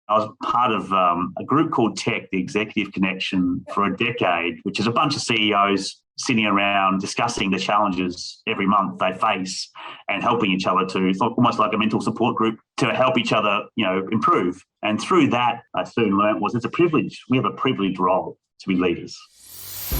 I was part of a group called Tech, the Executive Connection, for a decade, which is a bunch of CEOs sitting around discussing the challenges every month they face and helping each other to, it's almost like a mental support group to help each other, improve. And through that, I soon learned it's a privilege. We have a privileged role to be leaders.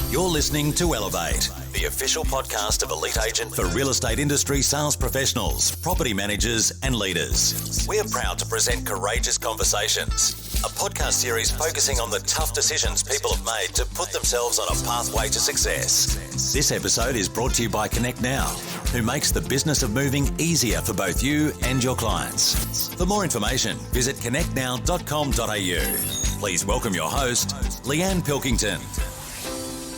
You're listening to Elevate, the official podcast of Elite Agent for real estate industry sales professionals, property managers and leaders. We are proud to present Courageous Conversations, a podcast series focusing on the tough decisions people have made to put themselves on a pathway to success. This episode is brought to you by Connect Now, who makes the business of moving easier for both you and your clients. For more information, visit connectnow.com.au. Please welcome your host, Leanne Pilkington.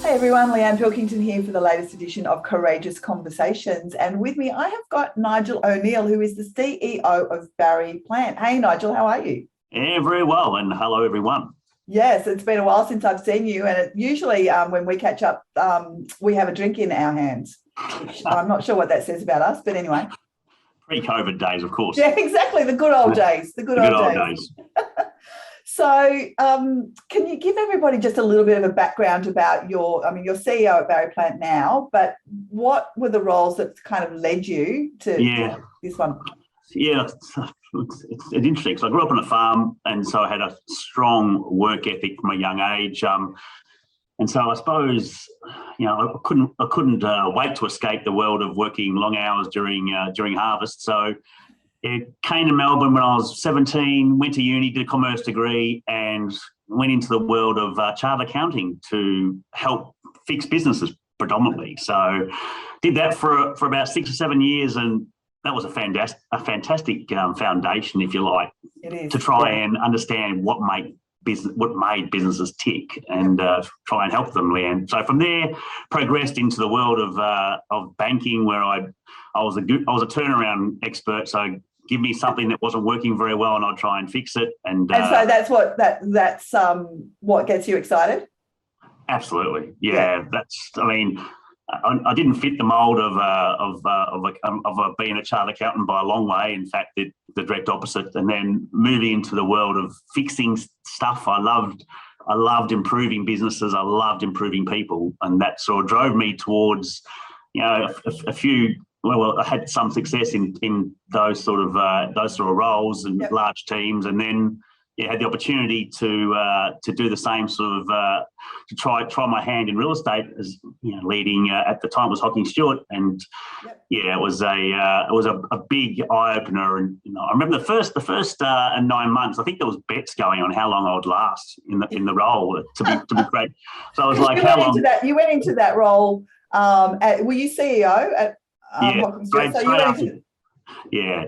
Hey everyone, Leanne Pilkington here for the latest edition of Courageous Conversations. And with me, I have got Nigel O'Neil, who is the CEO of Barry Plant. Hey Nigel, how are you? Yeah, very well. And hello, everyone. Yes, it's been a while since I've seen you. And usually when we catch up, we have a drink in our hands. I'm not sure what that says about us, but anyway. Pre-COVID days, of course. Yeah, exactly. The good old days. The good old days. So can you give everybody just a little bit of a background about you're CEO at Barry Plant now, but what were the roles that kind of led you to this one? Yeah, it's interesting. So I grew up on a farm, and so I had a strong work ethic from a young age. And so I suppose, I couldn't wait to escape the world of working long hours during harvest. So it came to Melbourne when I was 17, went to uni, did a commerce degree, and went into the world of chartered accounting to help fix businesses predominantly. So did that for about 6 or 7 years, and that was a fantastic foundation, if you like, to try and understand what made businesses tick and try and help them, Leanne. So from there, progressed into the world of banking, where I was a turnaround expert. So give me something that wasn't working very well, and I'll try and fix it. And so that's what gets you excited. Absolutely, yeah. I didn't fit the mold of being a chartered accountant by a long way. In fact, the direct opposite. And then moving into the world of fixing stuff, I loved improving businesses. I loved improving people, and that sort of drove me towards, a few. Well, I had some success in those sort of roles and large teams, and then had the opportunity to do the same sort of to try my hand in real estate, as leading at the time was Hocking Stewart, and it was a big eye opener. And I remember the first 9 months, I think there was bets going on how long I would last in the role to be great. So I was like, how long? You went into that role. Were you CEO at?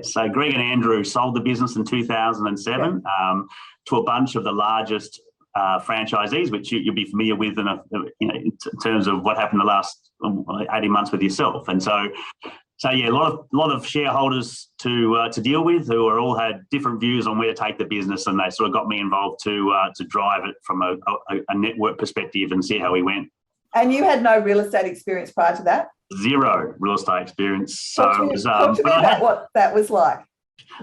So Greg and Andrew sold the business in 2007 to a bunch of the largest franchisees, which you'll be familiar with in terms of what happened the last 18 months with yourself. And so a lot of shareholders to deal with, who all had different views on where to take the business, and they sort of got me involved to drive it from a network perspective and see how we went. And you had no real estate experience prior to that? Zero real estate experience. So talk to me about what that was like.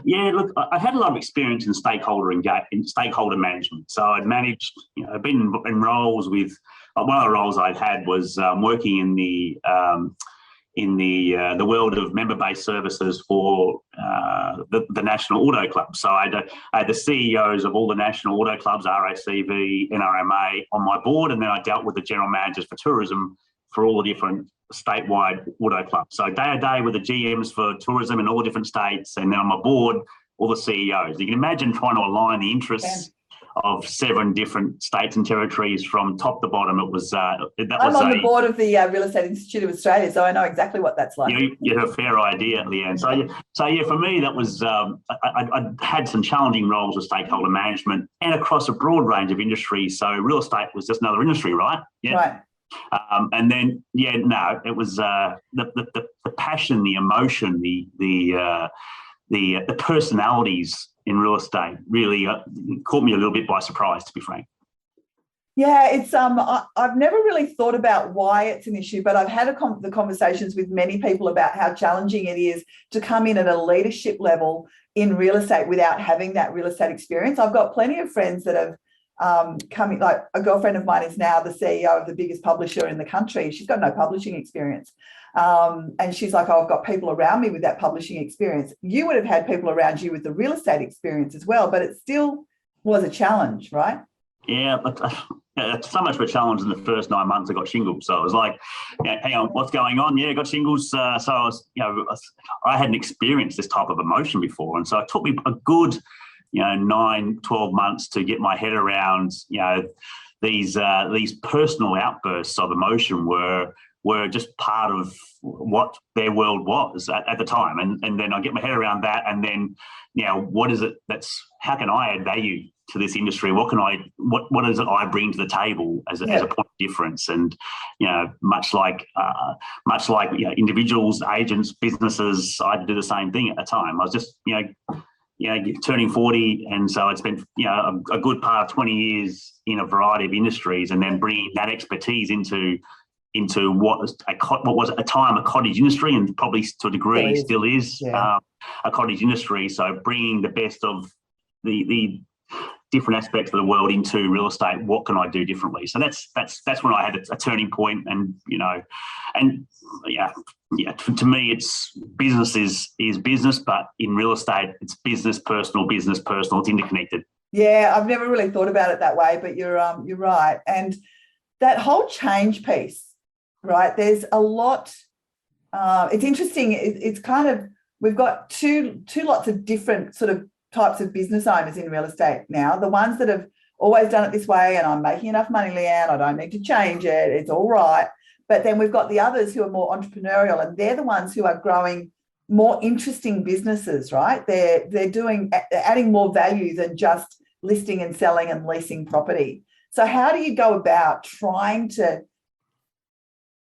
Yeah, look, I had a lot of experience in stakeholder management. So I'd managed, I've been in roles with, one of the roles I'd had was working in the world of member-based services for the National Auto Club. So I had the CEOs of all the National Auto Clubs, RACV, NRMA, on my board, and then I dealt with the general managers for tourism for all the different statewide auto clubs. So day to day with the GMs for tourism in all different states, and then on my board, all the CEOs. You can imagine trying to align the interests of 7 different states and territories from top to bottom. It was I'm on the board of the Real Estate Institute of Australia, so I know exactly what that's like. You have a fair idea, Leanne. So for me, that was I had some challenging roles with stakeholder management and across a broad range of industries. So real estate was just another industry, right? Yeah. Right. And then, it was the passion, the emotion, the personalities in real estate really caught me a little bit by surprise, to be frank. Yeah, it's I've never really thought about why it's an issue, but I've had the conversations with many people about how challenging it is to come in at a leadership level in real estate without having that real estate experience. I've got plenty of friends that have come in, like a girlfriend of mine is now the CEO of the biggest publisher in the country. She's got no publishing experience. And she's like, oh, I've got people around me with that publishing experience. You would have had people around you with the real estate experience as well, but it still was a challenge, right? Yeah, but it's so much of a challenge in the first 9 months I got shingles. So I was like, hang on, what's going on? Yeah, I got shingles. So I was, I hadn't experienced this type of emotion before. And so it took me a good, 9, 12 months to get my head around, these personal outbursts of emotion were just part of what their world was at the time. And then I get my head around that. And then, what is it how can I add value to this industry? What is it I bring to the table as a point of difference? And, much like individuals, agents, businesses, I had to do the same thing at the time. I was just, turning 40. And so I spent, a good part of 20 years in a variety of industries, and then bringing that expertise into what was at the time a cottage industry, and probably to a degree still is a cottage industry. So bringing the best of the different aspects of the world into real estate. What can I do differently? So that's when I had a turning point. And to me, it's business is business, but in real estate, it's business personal. It's interconnected. Yeah, I've never really thought about it that way, but you're right. And that whole change piece, right? There's a lot. It's interesting. It's kind of, we've got two lots of different sort of types of business owners in real estate now. The ones that have always done it this way, and I'm making enough money, Leanne, I don't need to change it, it's all right. But then we've got the others who are more entrepreneurial, and they're the ones who are growing more interesting businesses, right? They're adding more value than just listing and selling and leasing property. So how do you go about trying to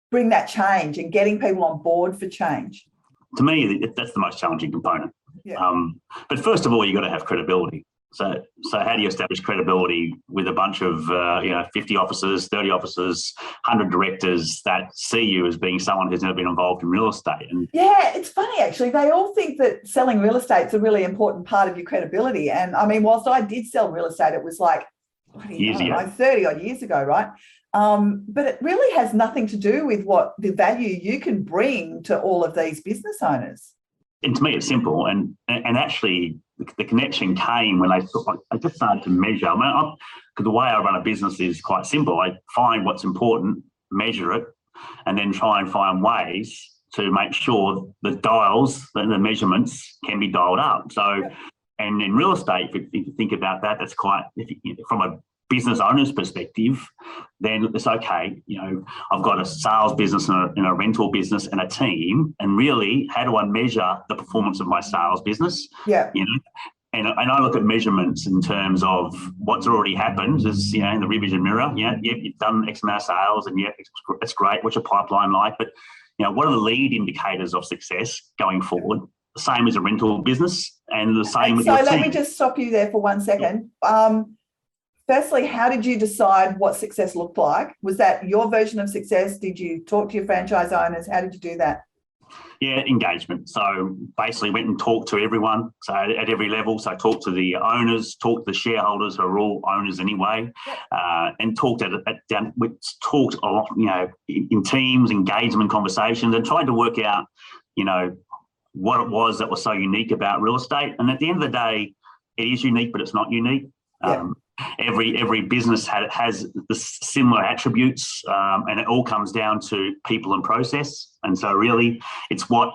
bring that change and getting people on board for change? To me, that's the most challenging component. Yeah. But first of all, you've got to have credibility. So how do you establish credibility with a bunch of 50 officers, 30 officers, 100 directors that see you as being someone who's never been involved in real estate? And yeah, it's funny actually. They all think that selling real estate is a really important part of your credibility. And I mean, whilst I did sell real estate, it was like 30 odd years ago, right? But it really has nothing to do with what the value you can bring to all of these business owners. And to me, it's simple. And actually, the connection came when I just started to measure. Because the way I run a business is quite simple. I find what's important, measure it, and then try and find ways to make sure the dials, the measurements can be dialed up. So, and in real estate, if you think about that, that's quite, from a business owner's perspective, then it's okay. I've got a sales business and a rental business and a team, and really, how do I measure the performance of my sales business? Yeah. And I look at measurements in terms of what's already happened, as in the rear vision mirror. You've done X amount of sales, and it's great. What's your pipeline like? But what are the lead indicators of success going forward? The same as a rental business, and the same with your team. So let me just stop you there for 1 second. Firstly, how did you decide what success looked like? Was that your version of success? Did you talk to your franchise owners? How did you do that? Yeah, engagement. So basically went and talked to everyone, so at every level. So talked to the owners, talked to the shareholders who are all owners anyway, and talked we talked a lot, in teams, engagement conversations, and tried to work out, what it was that was so unique about real estate. And at the end of the day, it is unique, but it's not unique. Yeah. Every business has the similar attributes, and it all comes down to people and process. And so really, it's what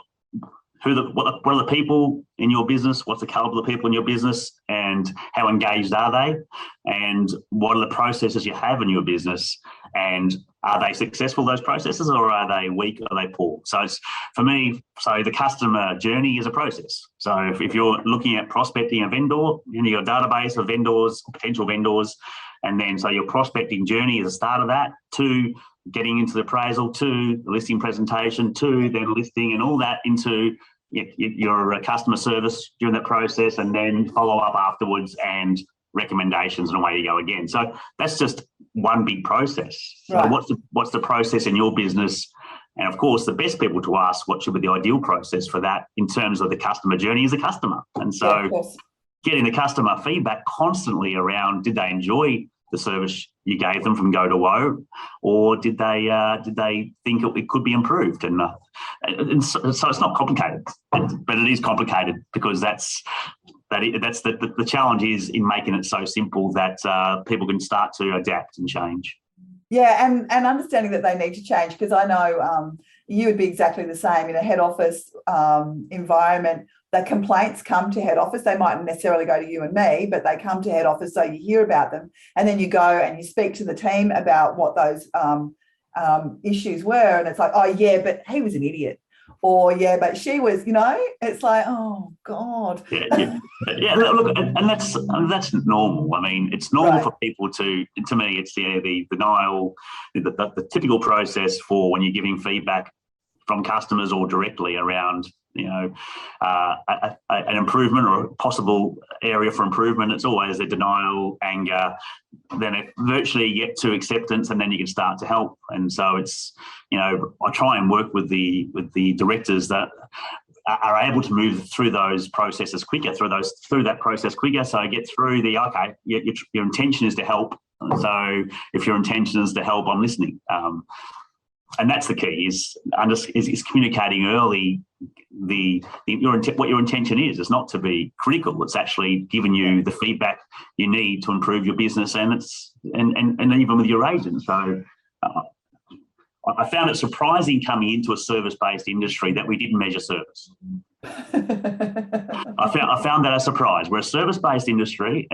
are the people in your business? What's the caliber of the people in your business, and how engaged are they? And what are the processes you have in your business? And are they successful, those processes, or are they weak? Are they poor? So it's, for me, the customer journey is a process. So if you're looking at prospecting a vendor, you've got a database of vendors, potential vendors, and then so your prospecting journey is the start of that, to getting into the appraisal, to the listing presentation, to then listing, and all that into your customer service during that process, and then follow up afterwards and recommendations, and away you go again. So that's just one big process. So Right. what's the process in your business? And of course, the best people to ask what should be the ideal process for that in terms of the customer journey is the customer. And so Yeah, of course. getting the customer feedback constantly around, did they enjoy the service you gave them from go to woe, or did they think it could be improved? And so it's not complicated, but it is complicated because that's the challenge is in making it so simple that people can start to adapt and change. Yeah, and understanding that they need to change, because I know you would be exactly the same in a head office environment. The complaints come to head office. They mightn't necessarily go to you and me, but they come to head office, so you hear about them, and then you go and you speak to the team about what those issues were, and it's like, oh yeah, but he was an idiot, or yeah, but she was, it's like, oh God. Yeah. Look, and that's normal. I mean, it's normal Right. for people to me, it's the denial, the typical process for when you're giving feedback from customers or directly around, an improvement or a possible area for improvement. It's always a denial, anger, then it virtually get to acceptance, and then you can start to help. And so it's, I try and work with the directors that are able to move through those processes quicker, through that process quicker. So get through your intention is to help. So if your intention is to help, I'm listening. And that's the key is communicating early what your intention is. It's not to be critical. It's actually giving you the feedback you need to improve your business, and even with your agents. So I found it surprising coming into a service-based industry that we didn't measure service. I found that a surprise. We're a service-based industry,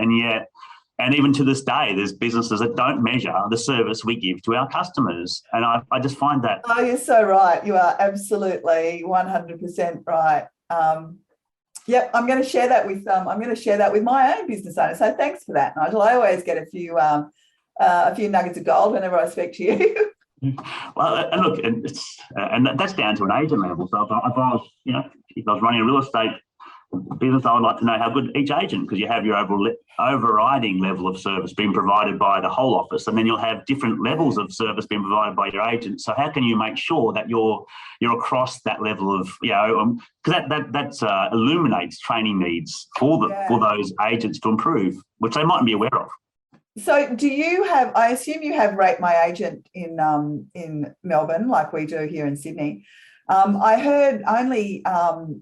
and even to this day, there's businesses that don't measure the service we give to our customers. And I just find that. Oh, you're so right. You are absolutely 100% right. Yep, I'm going to share that with my own business owner. So thanks for that, Nigel. I always get a few nuggets of gold whenever I speak to you. Well, and look, and that's down to an agent level. So if I was running a real estate business, I would like to know how good each agent, because you have your overriding level of service being provided by the whole office, and then you'll have different levels of service being provided by your agent. So how can you make sure that you're across that level of, because that illuminates training needs for those agents to improve, which they mightn't be aware of. So do you have, I assume you have Rate My Agent in Melbourne, like we do here in Sydney. I heard only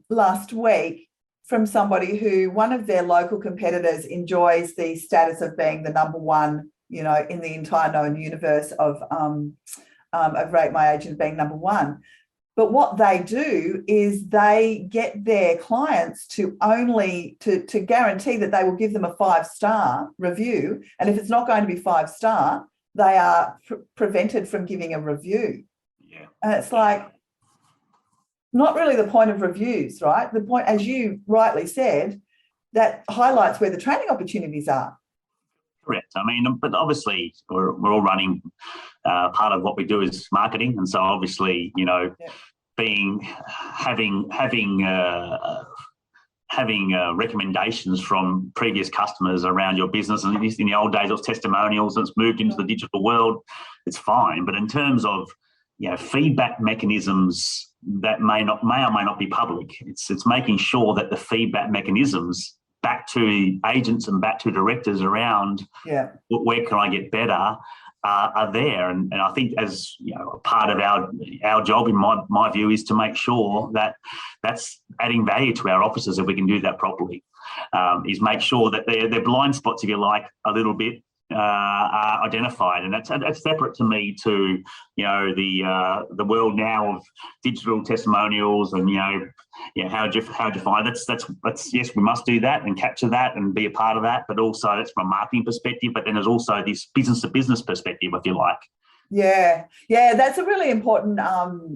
last week from somebody who one of their local competitors enjoys the status of being the number one, in the entire known universe of Rate My Agent being number one. But what they do is they get their clients to guarantee that they will give them a 5-star review. And if it's not going to be 5-star, they are prevented from giving a review. Yeah. And it's like, not really the point of reviews, right? The point, as you rightly said, that highlights where the training opportunities are. Correct. I mean, but obviously we're all running. Part of what we do is marketing, and so obviously, having recommendations from previous customers around your business, and in the old days it was testimonials, and it's moved into the digital world. It's fine, but in terms of feedback mechanisms that may or may not be public, it's making sure that the feedback mechanisms back to agents and back to directors around where can I get better are there. And I think as part of our job, in my view, is to make sure that that's adding value to our officers if we can do that properly. Is make sure that their blind spots, if you like, a little bit are identified, and that's separate to me to the world now of digital testimonials and how do you find that's yes, we must do that and capture that and be a part of that, but also that's from a marketing perspective, but then there's also this business to business perspective, if you like. Yeah, that's a really important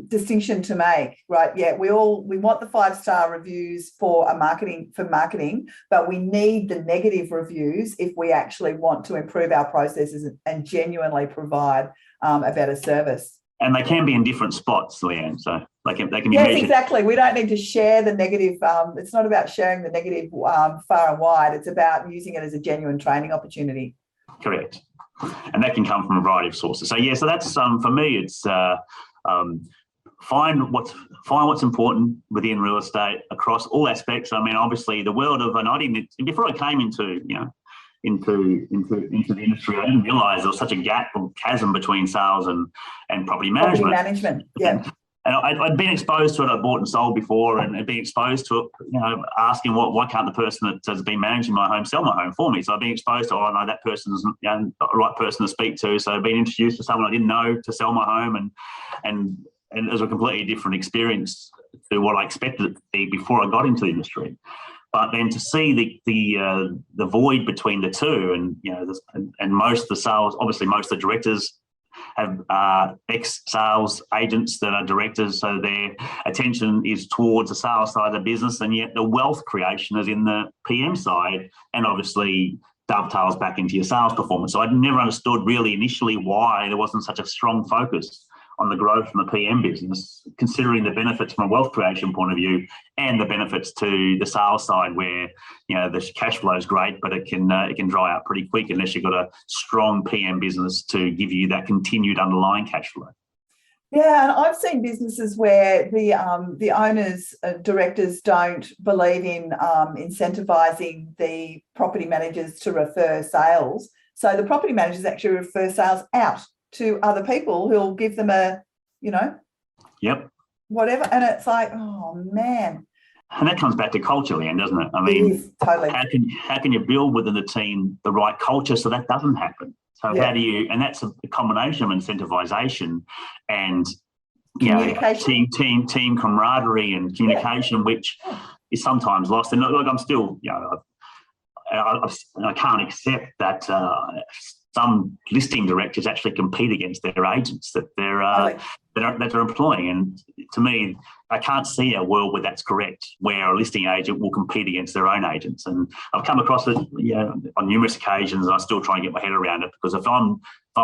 distinction to make, right? Yeah, we want the 5-star reviews for marketing, but we need the negative reviews if we actually want to improve our processes and genuinely provide a better service. And they can be in different spots, Leanne. So they can be yes, measured. Exactly. We don't need to share the negative. It's not about sharing the negative far and wide. It's about using it as a genuine training opportunity. Correct. and that can come from a variety of sources. So yeah, so that's for me. It's find what's important within real estate across all aspects. I mean, obviously, the world of, and I didn't, before I came into into the industry, I didn't realise there was such a gap or chasm between sales and property management. Property management, yeah. And I'd been exposed to it. I bought and sold before, and been exposed to it. Asking why can't the person that has been managing my home sell my home for me? So I've been exposed to, oh no, that person's not the right person to speak to. So I've been introduced to someone I didn't know to sell my home, and it was a completely different experience to what I expected it to be before I got into the industry. But then to see the void between the two, and most of the sales, obviously most of the directors have ex-sales agents that are directors, so their attention is towards the sales side of the business, and yet the wealth creation is in the PM side, and obviously dovetails back into your sales performance. So I'd never understood really initially why there wasn't such a strong focus on the growth in the PM business, considering the benefits from a wealth creation point of view and the benefits to the sales side, where the cash flow is great, but it can dry out pretty quick unless you've got a strong PM business to give you that continued underlying cash flow. Yeah, and I've seen businesses where the owners, directors don't believe in incentivising the property managers to refer sales. So the property managers actually refer sales out to other people who'll give them yep, whatever. And it's like, oh man. And that comes back to culture, Leanne, doesn't it? I mean, totally. How can you build within the team the right culture so that doesn't happen? So how do you, and that's a combination of incentivisation and communication, team camaraderie and communication, which is sometimes lost. And look, I'm still, I can't accept that some listing directors actually compete against their agents that they're employing. And to me, I can't see a world where that's correct, where a listing agent will compete against their own agents. And I've come across it on numerous occasions, and I still try and get my head around it, because if I'm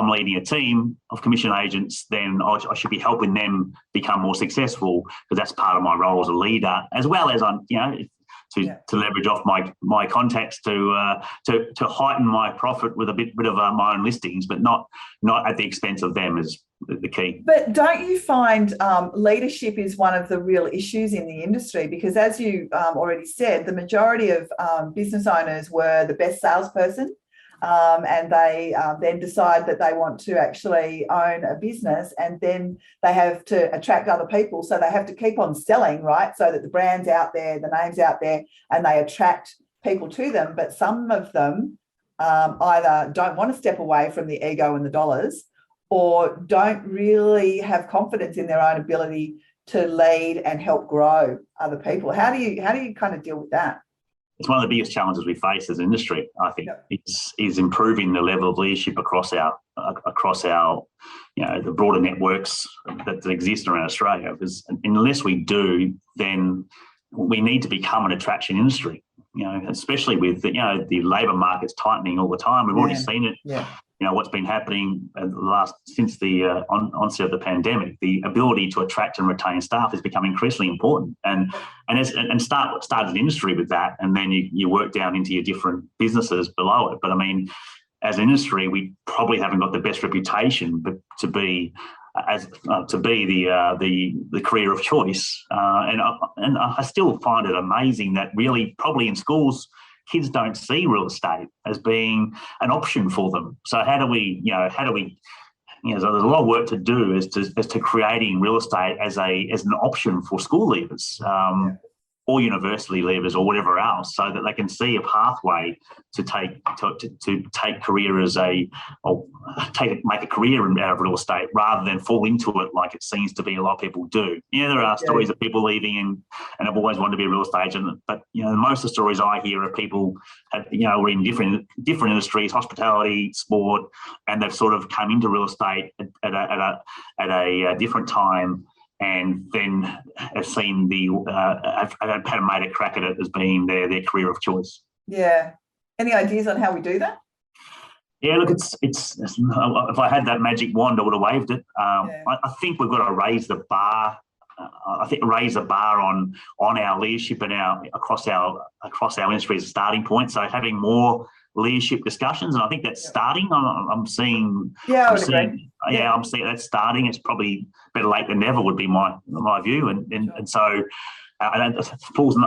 leading a team of commission agents, then I should be helping them become more successful, because that's part of my role as a leader, as well as to leverage off my contacts to heighten my profit with a bit of my own listings, but not at the expense of them is the key. But don't you find leadership is one of the real issues in the industry? Because as you already said, the majority of business owners were the best salesperson, and they then decide that they want to actually own a business, and then they have to attract other people. So they have to keep on selling, right? So that the brand's out there, the name's out there, and they attract people to them. But some of them either don't want to step away from the ego and the dollars, or don't really have confidence in their own ability to lead and help grow other people. How do you kind of deal with that? It's one of the biggest challenges we face as an industry, I think, is improving the level of leadership across our the broader networks that exist around Australia. Because unless we do, then we need to become an attraction industry. Especially with the labour market's tightening all the time. We've already seen it. Yeah. What's been happening since the onset of the pandemic. The ability to attract and retain staff has become increasingly important, and start as an industry with that, and then you work down into your different businesses below it. But I mean, as an industry, we probably haven't got the best reputation, but to be the career of choice, and I still find it amazing that really probably in schools, kids don't see real estate as being an option for them. So how do we so there's a lot of work to do as to creating real estate as an option for school leavers, or university leavers, or whatever else, so that they can see a pathway to take career make a career out of real estate, rather than fall into it like it seems to be a lot of people do. There are stories of people leaving and have always wanted to be a real estate agent, but most of the stories I hear are people were in different industries, hospitality, sport, and they've sort of come into real estate at a different time, and then have seen have made a crack at it as being their career of choice. Yeah. Any ideas on how we do that? Yeah, look, it's if I had that magic wand, I would have waved it. I think we've got to raise the bar. Raise the bar on our leadership and across our industry as a starting point. So having more leadership discussions, and I think that's starting. I'm seeing. Yeah, I would agree. Yeah, I'm seeing that's starting. It's probably better late than never would be my view, and so. And it falls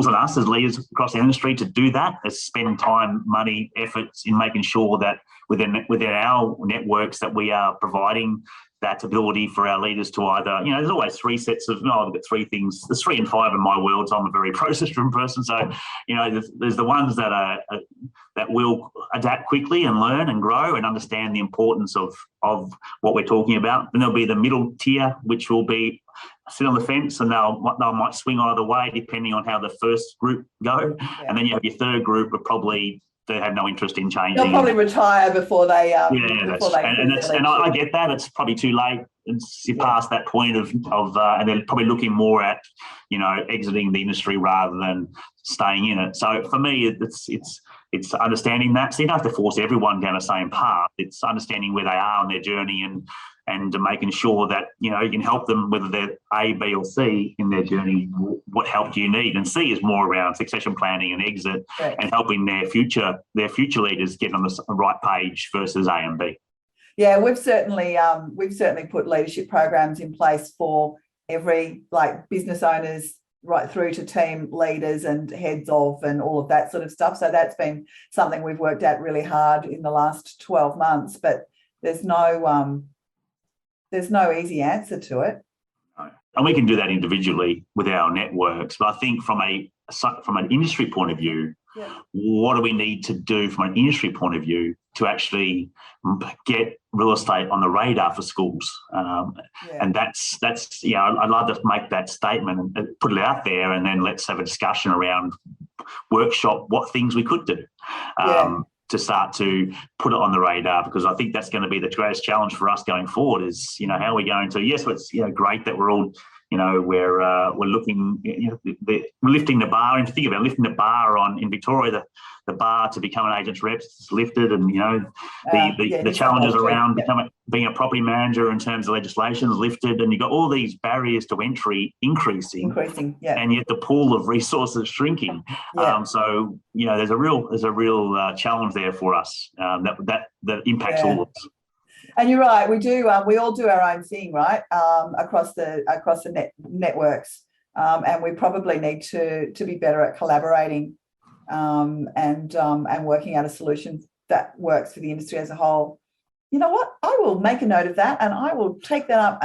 on us as leaders across the industry to do that, is spend time, money, efforts in making sure that within our networks that we are providing that ability for our leaders to either, there's always three sets of, I've got three things, there's 3 and 5 in my world, so I'm a very process-driven person. So, there's the ones that will adapt quickly and learn and grow and understand the importance of what we're talking about. And there'll be the middle tier, which will be sit on the fence, and they might swing either way depending on how the first group go. Yeah. And then you have your third group, but probably they have no interest in changing. They'll probably retire before they. I get that. It's probably too late. You're past that point of and they're probably looking more at, exiting the industry rather than staying in it. So for me, it's understanding that. So you don't have to force everyone down the same path. It's understanding where they are on their journey and making sure that, you can help them, whether they're A, B or C in their journey. What help do you need? And C is more around succession planning and exit, right, and helping their future leaders get on the right page versus A and B. Yeah, we've certainly put leadership programs in place for every, business owners right through to team leaders and heads of and all of that sort of stuff. So that's been something we've worked at really hard in the last 12 months, but there's no easy answer to it. And we can do that individually with our networks. But I think from an industry point of view, what do we need to do from an industry point of view to actually get real estate on the radar for schools? And that's I'd love to make that statement and put it out there, and then let's have a discussion around workshop what things we could do. To start to put it on the radar, because I think that's going to be the greatest challenge for us going forward is, how are we going to, yes, it's, great that we're all, we're looking, we're lifting the bar, and think about lifting the bar in Victoria, the bar to become an agent's rep is lifted, and, the challenges around being a property manager in terms of legislation is lifted, and you've got all these barriers to entry increasing, and yet the pool of resources shrinking. So, there's a real challenge there for us that impacts all of us. And you're right, we do. We all do our own thing, right? Across the networks, and we probably need to be better at collaborating and working out a solution that works for the industry as a whole. You know what? I will make a note of that, and I will take that up.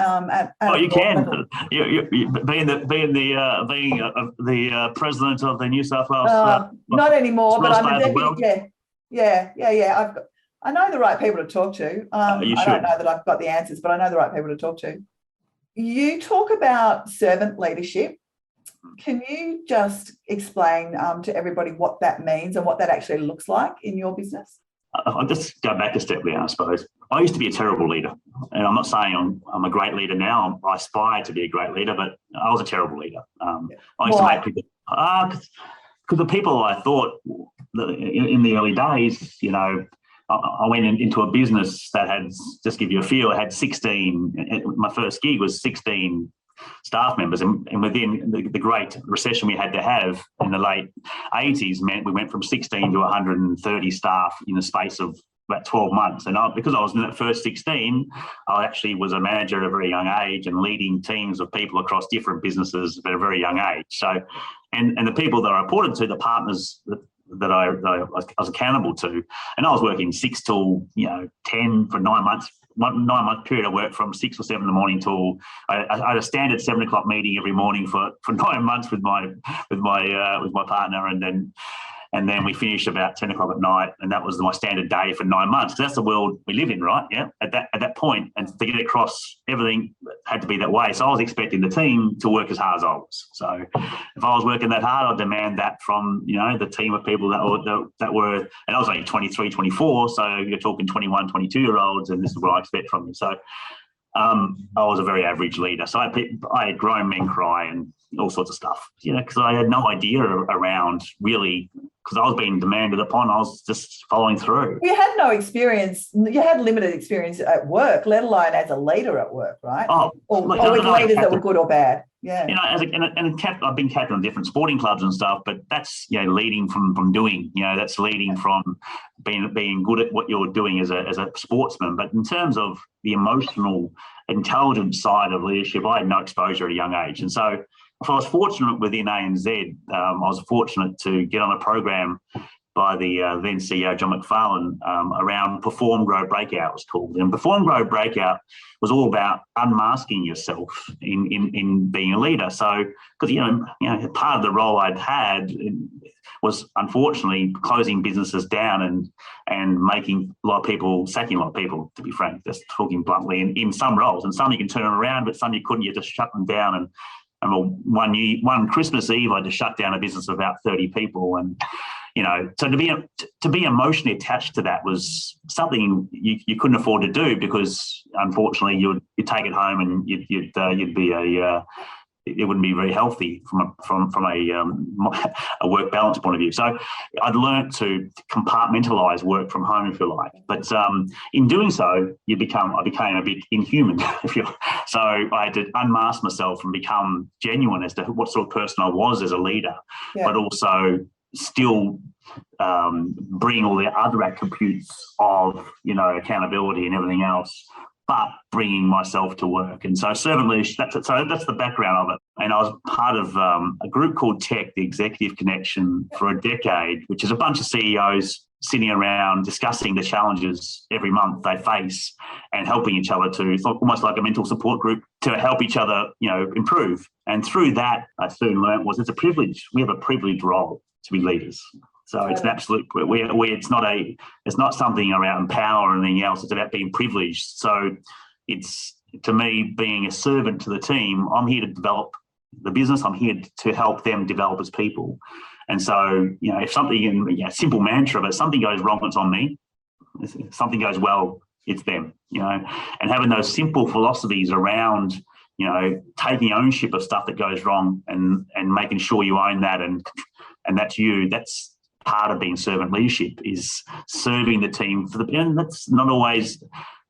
You can. Being the president of the New South Wales. Not anymore, but I'm a deputy. Yeah. I know the right people to talk to. I don't know that I've got the answers, but I know the right people to talk to. You talk about servant leadership. Can you just explain to everybody what that means and what that actually looks like in your business? I'll just go back a step there, I suppose. I used to be a terrible leader, and I'm not saying I'm a great leader now. I aspire to be a great leader, but I was a terrible leader. I used to make people, because the people I thought in the early days, I went into a business that had, just give you a feel, it had 16, my first gig was 16 staff members, and within the great recession we had to have in the late 80s meant we went from 16 to 130 staff in the space of about 12 months. And because I was in that first 16, I actually was a manager at a very young age and leading teams of people across different businesses at a very young age. So, and the people that I reported to, the partners that I was accountable to, and I was working 6 till 10 for 9 months. 9 month period I worked from 6 or 7 in the morning till I had a standard 7 o'clock meeting every morning for 9 months with my partner, and then we finished about 10 o'clock at night, and that was my standard day for 9 months. Because that's the world we live in, right? Yeah. At that point, and to get across, everything had to be that way. So I was expecting the team to work as hard as I was. So if I was working that hard, I'd demand that from the team of people that were, and I was only 23, 24. So you're talking 21, 22-year-olds, and this is what I expect from them. So I was a very average leader. So I had grown men cry and all sorts of stuff, because I had no idea around really because I was being demanded upon. I was just following through. You had no experience. You had limited experience at work, let alone as a leader at work, right? Oh, or look, with leaders that were good or bad. Yeah. You know, I've been captain of different sporting clubs and stuff, but that's, you know, leading from doing. You know, that's leading from being good at what you're doing as a sportsman. But in terms of the emotional, intelligent side of leadership, I had no exposure at a young age, and so if I was fortunate within ANZ, I was fortunate to get on a program by the then CEO, John McFarlane, around Perform, Grow, Breakout, was called. And Perform, Grow, Breakout was all about unmasking yourself in being a leader. So, because, you know, part of the role I'd had was unfortunately closing businesses down and making sacking a lot of people, to be frank, just talking bluntly, in some roles. And some you can turn them around, but some you couldn't. You just shut them down. And one Christmas Eve, I just shut down a business of about 30 people. And, you know, so to be emotionally attached to that was something you couldn't afford to do, because unfortunately you'd take it home and you'd be it wouldn't be very healthy from a work balance point of view. So I'd learned to compartmentalize work from home, if you like. But in doing so, I became a bit inhuman, if you like. So I had to unmask myself and become genuine as to what sort of person I was as a leader, but also still bring all the other attributes of, you know, accountability and everything else, but bringing myself to work. And so servant leadership, that's the background of it. And I was part of a group called TEC, the Executive Connection, for a decade, which is a bunch of CEOs sitting around discussing the challenges every month they face and helping each other it's almost like a mental support group to help each other, you know, improve. And through that, I soon learned it's a privilege. We have a privileged role to be leaders. So it's an absolute. It's not something around power or anything else. It's about being privileged. So it's, to me, being a servant to the team. I'm here to develop the business. I'm here to help them develop as people. And so, you know, if something, simple mantra, but if something goes wrong, it's on me. If something goes well, it's them. You know, and having those simple philosophies around, you know, taking ownership of stuff that goes wrong and making sure you own that and that's you. That's part of being servant leadership, is serving the team and it's not always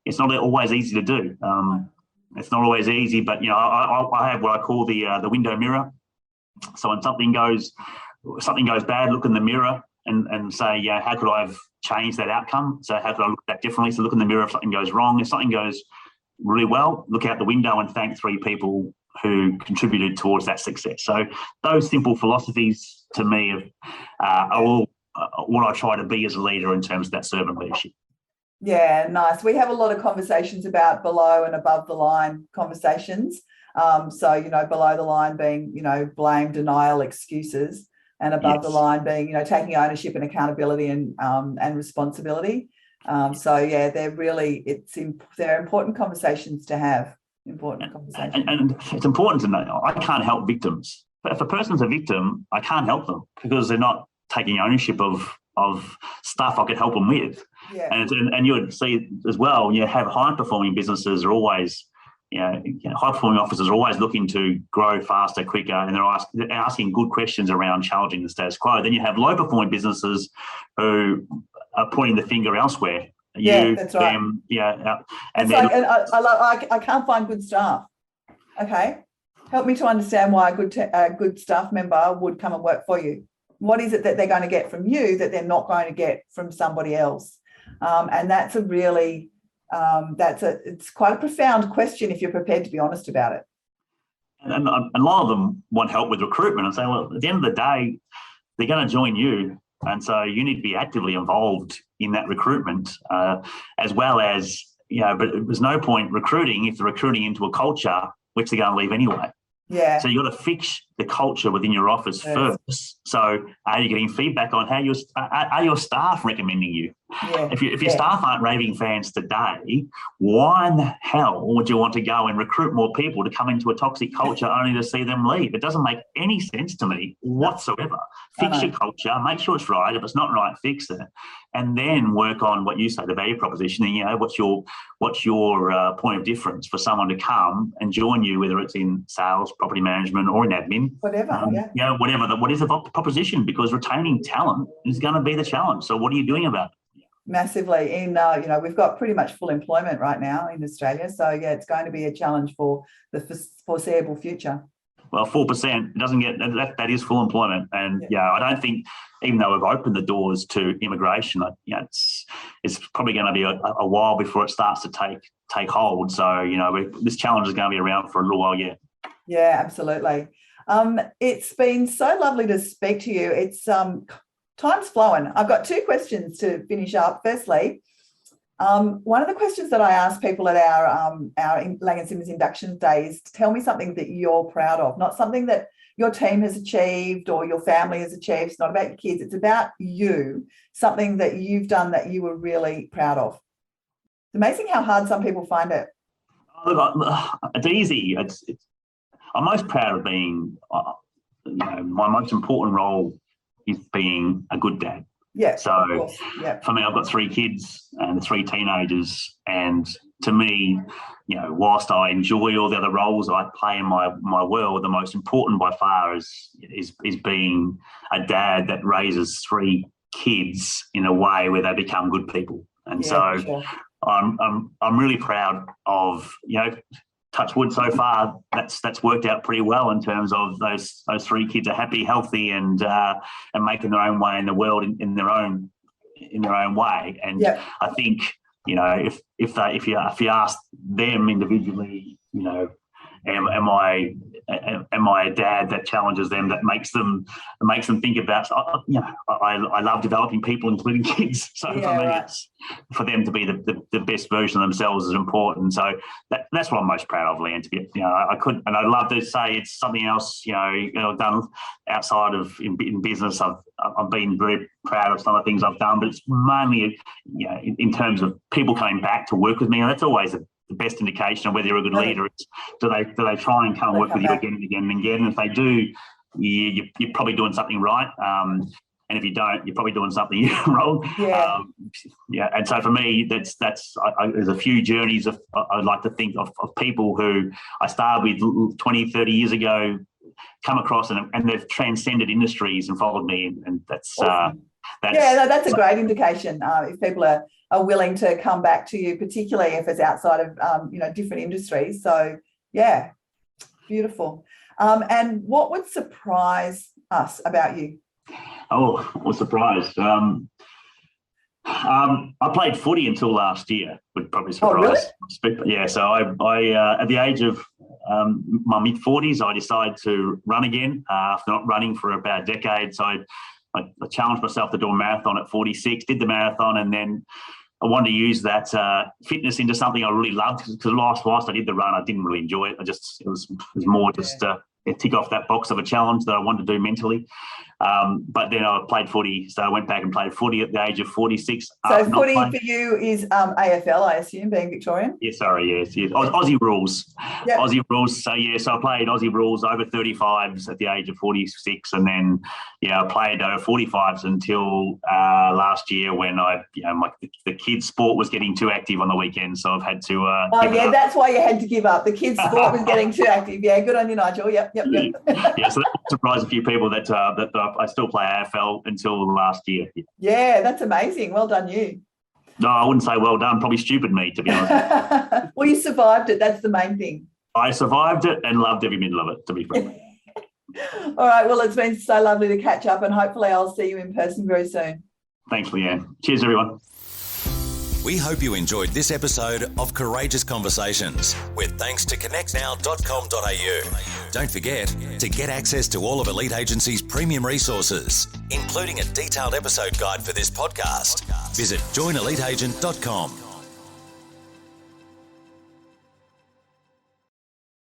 easy to do. It's not always easy, but, you know, I have what I call the window mirror. So when something goes bad, look in the mirror and say, yeah, how could I have changed that outcome? So how could I look at that differently? So look in the mirror if something goes wrong. If something goes really well, look out the window and thank 3 people who contributed towards that success. So those simple philosophies, to me, are all what I try to be as a leader in terms of that servant leadership. Yeah, nice. We have a lot of conversations about below and above the line conversations. So, you know, below the line being, you know, blame, denial, excuses, and above the line being, you know, taking ownership and accountability and responsibility. So, yeah, they're important conversations to have. Important conversations. And it's important to know, I can't help victims. But if a person's a victim, I can't help them because they're not taking ownership of stuff I could help them with. Yeah. And you would see as well, you have high-performing businesses are always, high-performing officers are always looking to grow faster, quicker, and they're asking good questions around challenging the status quo. Then you have low-performing businesses who are pointing the finger elsewhere. That's right. Them, and I can't find good staff. Okay, help me to understand why a good staff member would come and work for you. What is it that they're going to get from you that they're not going to get from somebody else? And that's a really it's quite a profound question if you're prepared to be honest about it. And a lot of them want help with recruitment and say, well, at the end of the day, they're going to join you. And so you need to be actively involved in that recruitment, as well as, but there's no point recruiting if they're recruiting into a culture which they're going to leave anyway. Yeah. So you've got to fix the culture within your office first. So are you getting feedback on how are your staff recommending you? If your staff aren't raving fans today, why in the hell would you want to go and recruit more people to come into a toxic culture only to see them leave? It doesn't make any sense to me whatsoever. Fix your culture, make sure it's right. If it's not right, fix it, and then work on what you say, the value proposition. And what's your point of difference for someone to come and join you, whether it's in sales, property management, or in admin, whatever. What is the proposition? Because retaining talent is going to be the challenge. So what are you doing about it? Massively. We've got pretty much full employment right now in Australia. So, it's going to be a challenge for the foreseeable future. Well, 4% doesn't get that is full employment. And, I don't think, even though we've opened the doors to immigration, it's probably going to be a while before it starts to take hold. So, this challenge is going to be around for a little while yet. Yeah, absolutely. It's been so lovely to speak to you. It's time's flowing. I've got 2 questions to finish up. Firstly, one of the questions that I ask people at our Lang & Simmons induction day is to tell me something that you're proud of, not something that your team has achieved or your family has achieved. It's not about your kids. It's about you, something that you've done that you were really proud of. It's amazing how hard some people find it. Look, it's easy. I'm most proud of being, my most important role is being a good dad. Yeah. So for me, I've got 3 kids and 3 teenagers, and to me, whilst I enjoy all the other roles I play in my world, the most important by far is being a dad that raises 3 kids in a way where they become good people. And sure. I'm really proud of, touch wood, so far that's worked out pretty well in terms of those 3 kids are happy, healthy, and making their own way in the world in their own way. And I think if you ask them individually, am I a dad that challenges them, that makes them think about, I love developing people, including kids. So for me, it's for them to be the best version of themselves is important. So that's what I'm most proud of, Leanne. To be, I'd love to say it's something else, I've done outside of in business. I've been very proud of some of the things I've done, but it's mainly, in terms of people coming back to work with me, and that's always the best indication of whether you're a good leader. Is do they try and come and work with you again and again and again? And if they do, you're probably doing something right. And if you don't, you're probably doing something wrong. And so for me, there's a few journeys I'd like to think of people who I started with 20, 30 years ago, come across and they've transcended industries and followed me. And that's awesome. That's a great indication. If people are willing to come back to you, particularly if it's outside of different industries. So beautiful. And what would surprise us about you? Oh, I was surprised. I played footy until last year. Would probably surprise. Oh, really? Yeah. So I at the age of my mid-40s, I decided to run again after not running for about a decade. So I challenged myself to do a marathon at 46. Did the marathon, and then I wanted to use that fitness into something I really loved, because whilst I did the run, I didn't really enjoy it. It was more just tick off that box of a challenge that I wanted to do mentally. But then I played footy, so I went back and played footy at the age of 46. So footy for you is AFL, I assume, being Victorian? Yes. Aussie rules. Yep. Aussie rules. So I played Aussie rules over 35s at the age of 46, and then I played over 45s until last year when the kids' sport was getting too active on the weekend, so I've had to. That's why you had to give up. The kids' sport was getting too active. Yeah, good on you, Nigel. Yep. So that surprised a few people that I still play AFL until last year. Yeah, that's amazing. Well done, you. No, I wouldn't say well done. Probably stupid me, to be honest. Well, you survived it. That's the main thing. I survived it and loved every minute of it, to be frank. All right. Well, it's been so lovely to catch up, and hopefully I'll see you in person very soon. Thanks, Leanne. Cheers, everyone. We hope you enjoyed this episode of Courageous Conversations, with thanks to connectnow.com.au. Don't forget to get access to all of Elite Agency's premium resources, including a detailed episode guide for this podcast. Visit joineliteagent.com.